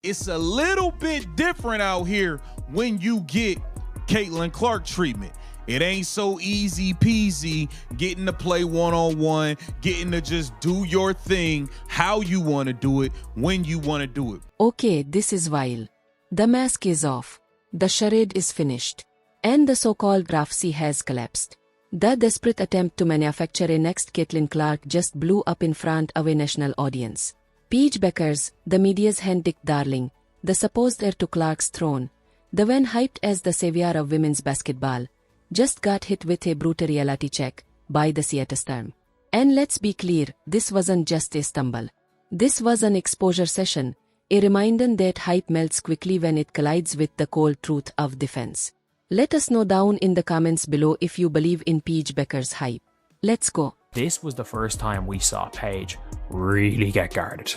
it's a little bit different out here when you get Caitlin Clark treatment. It ain't so easy peasy getting to play one-on-one, getting to just do your thing how you want to do it, when you want to do it. Okay, this is wild. The mask is off. The charade is finished. And the so-called prophecy has collapsed. The desperate attempt to manufacture a next Caitlin Clark just blew up in front of a national audience. Paige Bueckers, the media's hand-picked darling, the supposed heir to Clark's throne, the one hyped as the savior of women's basketball, just got hit with a brutal reality check by the Seattle Storm. And let's be clear, this wasn't just a stumble. This was an exposure session, a reminder that hype melts quickly when it collides with the cold truth of defense. Let us know down in the comments below if you believe in Paige Bueckers' hype. Let's go. This was the first time we saw Paige really get guarded.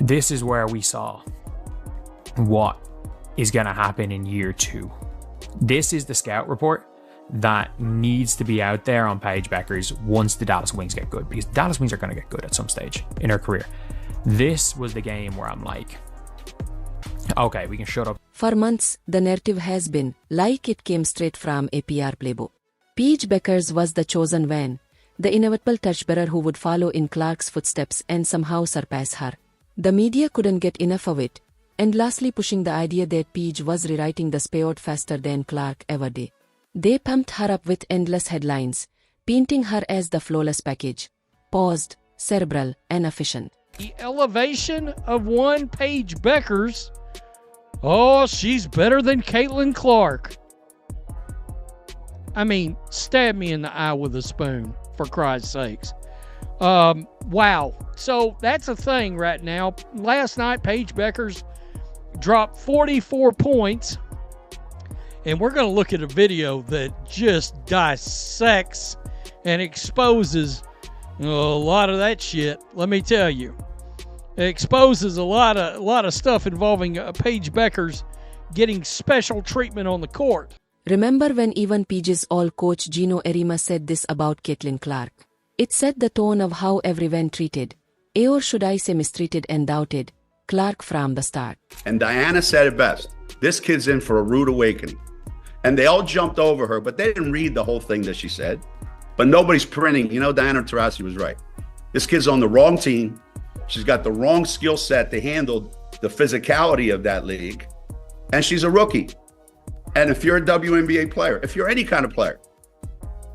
This is where we saw what is going to happen in year 2. This is the scout report that needs to be out there on Paige Bueckers once the Dallas Wings get good, because Dallas Wings are going to get good at some stage in her career. This was the game where I'm like, okay, we can shut up. For months, the narrative has been like it came straight from a PR playbook. Paige Bueckers was the chosen one, the inevitable torchbearer who would follow in Clark's footsteps and somehow surpass her. The media couldn't get enough of it, endlessly pushing the idea that Paige was rewriting the sport faster than Clark ever did. They pumped her up with endless headlines, painting her as the flawless package, paused, cerebral, and efficient. The elevation of one Paige Bueckers. Oh, she's better than Caitlin Clark. I mean, stab me in the eye with a spoon, for Christ's sakes. Wow. So that's a thing right now. Last night, Paige Bueckers dropped 44 points. And we're going to look at a video that just dissects and exposes a lot of that shit. Let me tell you. It exposes a lot of stuff involving Paige Bueckers getting special treatment on the court. Remember when even Paige's old coach Gino Erima said this about Caitlin Clark? It set the tone of how everyone treated, or should I say mistreated and doubted, Clark from the start. And Diana said it best. This kid's in for a rude awakening. And they all jumped over her, but they didn't read the whole thing that she said. But nobody's printing. You know, Diana Taurasi was right. This kid's on the wrong team. She's got the wrong skill set to handle the physicality of that league. And she's a rookie. And if you're a WNBA player, if you're any kind of player,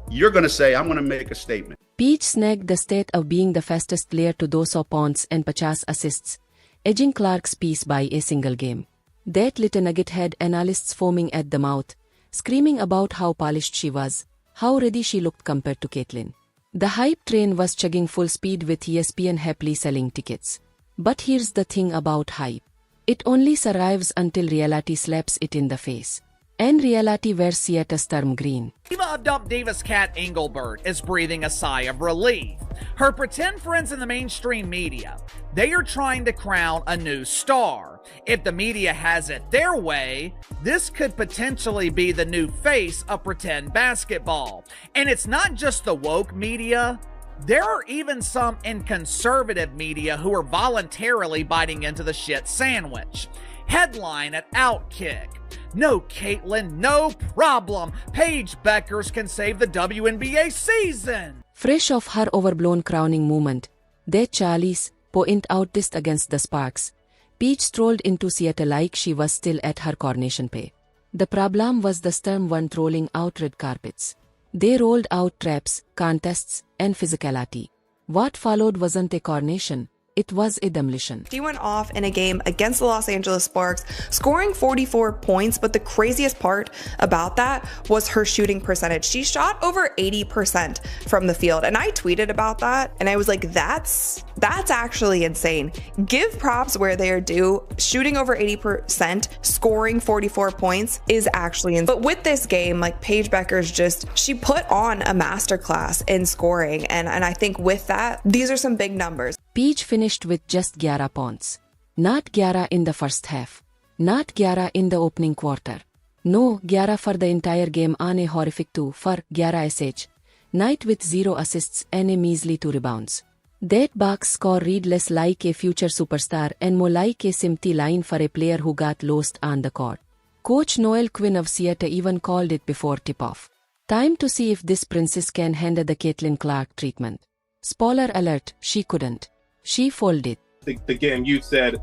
you're going to say, I'm going to make a statement. Paige snagged the state of being the fastest player to 200 points and 50 assists, edging Clark's piece by a single game. That little nugget had analysts foaming at the mouth, screaming about how polished she was, how ready she looked compared to Caitlin. The hype train was chugging full speed with ESPN happily selling tickets. But here's the thing about hype. It only survives until reality slaps it in the face. And reality wears Seattle Storm green. Diva of Dump Divas Kat Engelbert is breathing a sigh of relief. Her pretend friends in the mainstream media, they are trying to crown a new star. If the media has it their way, this could potentially be the new face of pretend basketball. And it's not just the woke media. There are even some in conservative media who are voluntarily biting into the shit sandwich. Headline at Outkick. No, Caitlin, no problem. Paige Bueckers can save the WNBA season. Fresh off her overblown crowning moment, that Charlie's point out this against the Sparks, Paige strolled into Seattle like she was still at her coronation pay. The problem was the Storm weren't rolling out red carpets. They rolled out traps, contests, and physicality. What followed wasn't a coronation. It was a demolition. She went off in a game against the Los Angeles Sparks, scoring 44 points, but the craziest part about that was her shooting percentage. She shot over 80% from the field, and I tweeted about that, and I was like, that's actually insane. Give props where they are due. Shooting over 80%, scoring 44 points is actually insane. But with this game, like Paige Bueckers she put on a masterclass in scoring, and I think with that, these are some big numbers. Paige finished with just 11 points. Not 11 in the first half. Not 11 in the opening quarter. No, 11 for the entire game on a horrific 2 for 11 SH. Night with 0 assists and a measly 2 rebounds. That box score read less like a future superstar and more like a sympathy line for a player who got lost on the court. Coach Noel Quinn of Seattle even called it before tip-off. Time to see if this princess can handle the Caitlin Clark treatment. Spoiler alert, she couldn't. She folded. The game you said,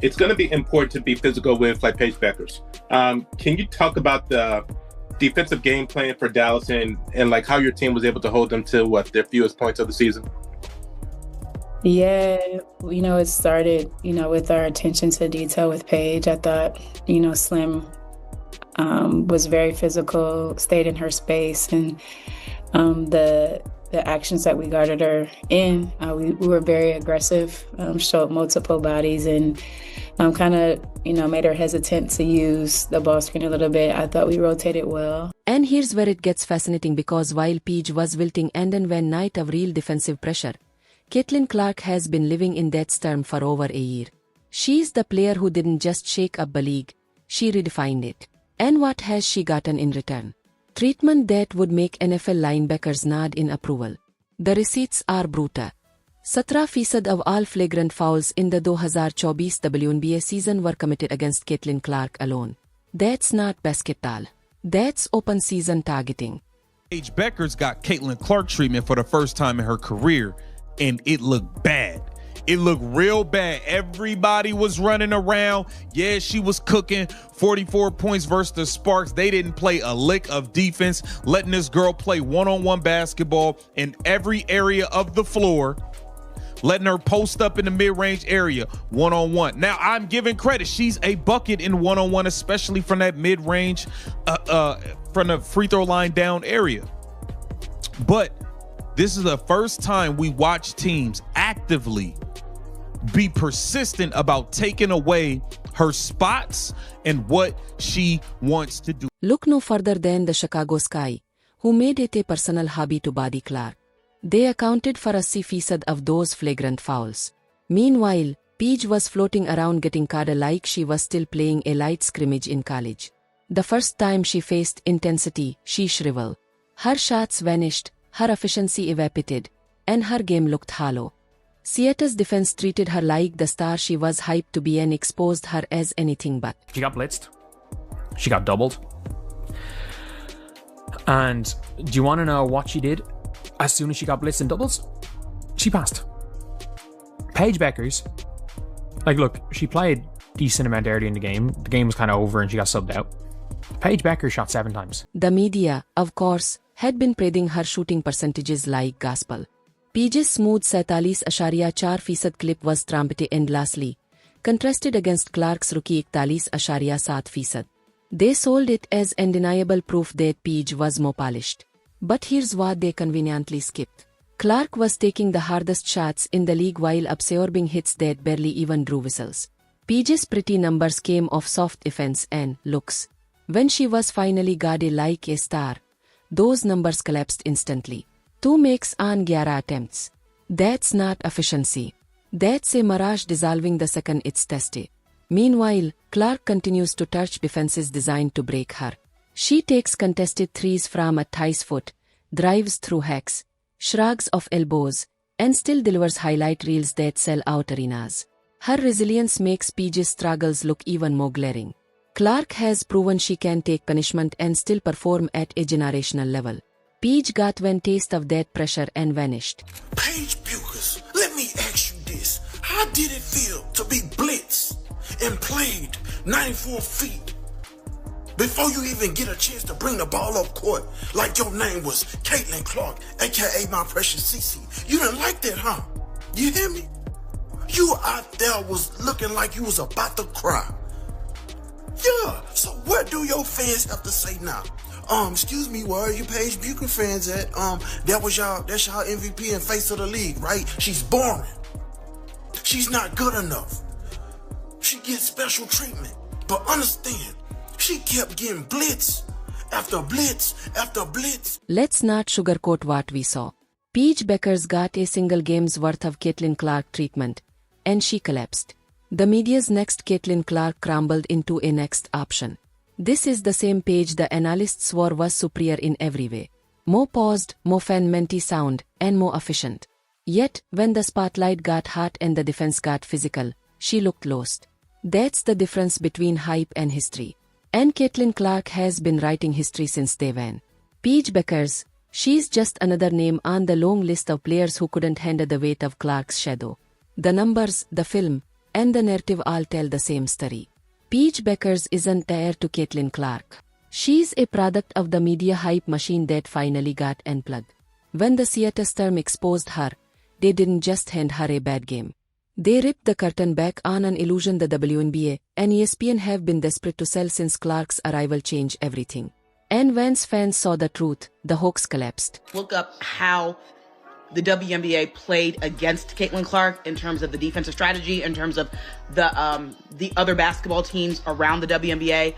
it's going to be important to be physical with like Paige Bueckers. Can you talk about the defensive game plan for Dallas and like how your team was able to hold them to their fewest points of the season? Yeah, it started, with our attention to detail with Paige. I thought, Slim was very physical, stayed in her space, and the actions that we guarded her in, we were very aggressive, showed multiple bodies, and kind of, made her hesitant to use the ball screen a little bit. I thought we rotated well. And here's where it gets fascinating, because while Paige was wilting and then when night of real defensive pressure, Caitlin Clark has been living in that storm for over a year. She's the player who didn't just shake up the league, she redefined it. And what has she gotten in return? Treatment that would make NFL linebackers nod in approval. The receipts are brutal. 17% of all flagrant fouls in the 2024 WNBA season were committed against Caitlin Clark alone. That's not basketball. That's open season targeting. Paige Bueckers got Caitlin Clark treatment for the first time in her career, and it looked bad. It looked real bad. Everybody was running around. Yeah, she was cooking 44 points versus the Sparks. They didn't play a lick of defense, letting this girl play one-on-one basketball in every area of the floor, letting her post up in the mid-range area one-on-one. Now, I'm giving credit. She's a bucket in one-on-one, especially from that mid-range, from the free throw line down area. But this is the first time we watch teams actively be persistent about taking away her spots and what she wants to do. Look no further than the Chicago Sky, who made it a personal hobby to body Clark. They accounted for 80% of those flagrant fouls. Meanwhile, Paige was floating around getting caught like she was still playing a light scrimmage in college. The first time she faced intensity, she shriveled. Her shots vanished, her efficiency evaporated, and her game looked hollow. Seattle's defense treated her like the star she was hyped to be and exposed her as anything but. She got blitzed. She got doubled. And do you want to know what she did as soon as she got blitzed and doubles? She passed. Paige Bueckers, look, she played decent amount early in the game. The game was kind of over and she got subbed out. Paige Bueckers shot 7 times. The media, of course, had been praising her shooting percentages like gospel. Paige's smooth 47.4% clip was trumpety endlessly, contrasted against Clark's rookie 41.7%. They sold it as undeniable proof that Paige was more polished. But here's what they conveniently skipped. Clark was taking the hardest shots in the league while absorbing hits that barely even drew whistles. Paige's pretty numbers came off soft defense and looks. When she was finally guarded like a star, those numbers collapsed instantly. 2 makes on 11 attempts. That's not efficiency. That's a mirage dissolving the second it's tested. Meanwhile, Clark continues to touch defenses designed to break her. She takes contested threes from at high foot, drives through hacks, shrugs of elbows, and still delivers highlight reels that sell out arenas. Her resilience makes Paige's struggles look even more glaring. Clark has proven she can take punishment and still perform at a generational level. Paige got one taste of that pressure and vanished. Paige Bueckers, let me ask you this. How did it feel to be blitzed and played 94 feet before you even get a chance to bring the ball up court like your name was Caitlin Clark, a.k.a. my precious Cece? You didn't like that, huh? You hear me? You out there was looking like you was about to cry. Yeah, so what do your fans have to say now? Excuse me, where are you Paige Bueckers fans at? That's y'all MVP and face of the league, right? She's boring. She's not good enough. She gets special treatment. But understand, she kept getting blitz after blitz after blitz. Let's not sugarcoat what we saw. Paige Bueckers got a single game's worth of Caitlin Clark treatment, and she collapsed. The media's next Caitlin Clark crumbled into a next option. This is the same Paige the analysts swore was superior in every way. More paused, more fan-menti sound, and more efficient. Yet, when the spotlight got hot and the defense got physical, she looked lost. That's the difference between hype and history. And Caitlin Clark has been writing history since day one. Paige Bueckers, she's just another name on the long list of players who couldn't handle the weight of Clark's shadow. The numbers, the film, and the narrative all tell the same story. Paige Bueckers isn't the heir to Caitlin Clark. She's a product of the media hype machine that finally got unplugged. When the Seattle Storm exposed her, they didn't just hand her a bad game. They ripped the curtain back on an illusion the WNBA and ESPN have been desperate to sell since Clark's arrival changed everything. And once fans saw the truth, the Hawks collapsed. Look up how the WNBA played against Caitlin Clark in terms of the defensive strategy, in terms of the other basketball teams around the WNBA,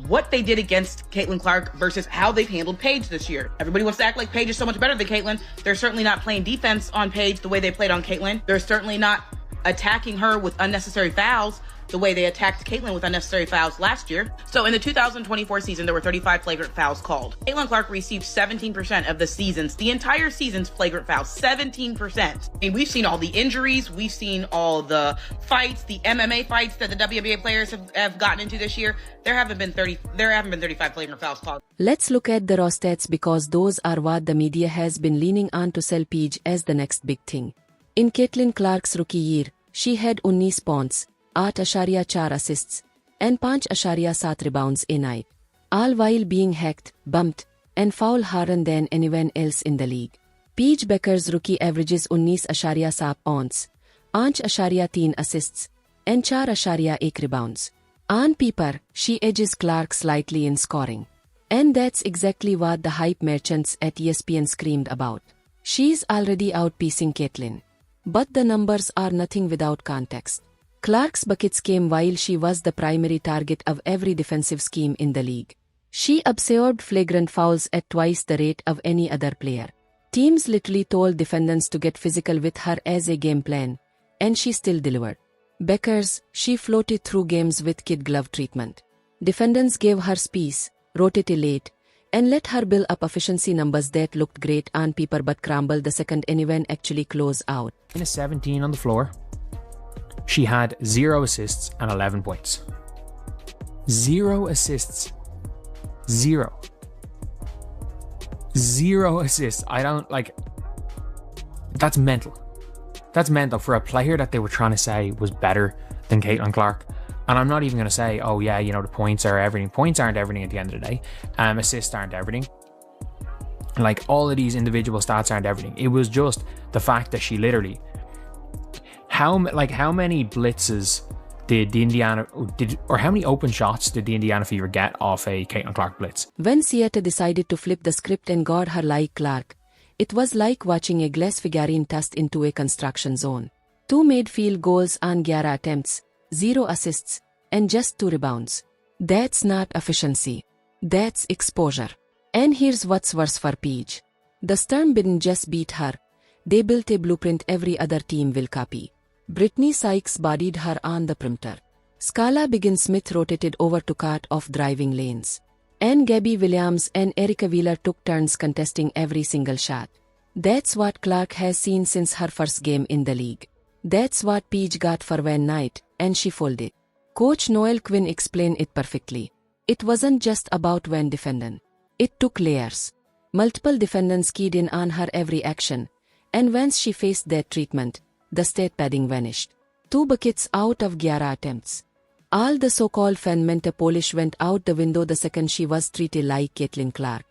what they did against Caitlin Clark versus how they've handled Paige this year. Everybody wants to act like Paige is so much better than Caitlin. They're certainly not playing defense on Paige the way they played on Caitlin. They're certainly not attacking her with unnecessary fouls the way they attacked Caitlin with unnecessary fouls last year. So in the 2024 season, there were 35 flagrant fouls called. Caitlin Clark received 17% of the entire season's flagrant fouls, 17%. I mean, we've seen all the injuries, we've seen all the fights, the MMA fights that the WNBA players have gotten into this year. There haven't been 35 flagrant fouls called. Let's look at the raw stats because those are what the media has been leaning on to sell Paige as the next big thing. In Caitlin Clark's rookie year, she had 19 points, 8.4 assists, and 5.7 rebounds a night, all while being hacked, bumped, and foul harder than anyone else in the league. Paige Bueckers' rookie averages 19.7 points, 5.3 assists, and 4.1 rebounds. On paper, she edges Clark slightly in scoring. And that's exactly what the hype merchants at ESPN screamed about. She's already outpacing Caitlin. But the numbers are nothing without context. Clark's buckets came while she was the primary target of every defensive scheme in the league. She absorbed flagrant fouls at twice the rate of any other player. Teams literally told defendants to get physical with her as a game plan, and she still delivered. Bueckers, she floated through games with kid glove treatment. Defendants gave her space, rotated late, and let her build up efficiency numbers that looked great on paper but crumbled the second anyone actually closed out. In a 17 on the floor, she had 0 assists and 11 points. 0 assists. 0 assists. That's mental. That's mental for a player that they were trying to say was better than Caitlin Clark. And I'm not even going to say, oh yeah, the points are everything. Points aren't everything at the end of the day. Assists aren't everything. Like, all of these individual stats aren't everything. It was just the fact that she literally... How many blitzes how many open shots did the Indiana Fever get off a Caitlin Clark blitz? When Seattle decided to flip the script and guard her like Clark, it was like watching a glass figurine tossed into a construction zone. 2 made field goals on 11 attempts, 0 assists, and just 2 rebounds. That's not efficiency. That's exposure. And here's what's worse for Paige. The Storm didn't just beat her. They built a blueprint every other team will copy. Brittany Sykes bodied her on the perimeter. Scala Biggins-Smith rotated over to cut off driving lanes. And Gabby Williams and Erica Wheeler took turns contesting every single shot. That's what Clark has seen since her first game in the league. That's what Paige got for one night, and she folded. Coach Noel Quinn explained it perfectly. It wasn't just about one defendant. It took layers. Multiple defendants keyed in on her every action, and once she faced that treatment, the stat padding vanished. 2 buckets out of 11 attempts. All the so-called fundamental polish went out the window the second she was treated like Caitlin Clark.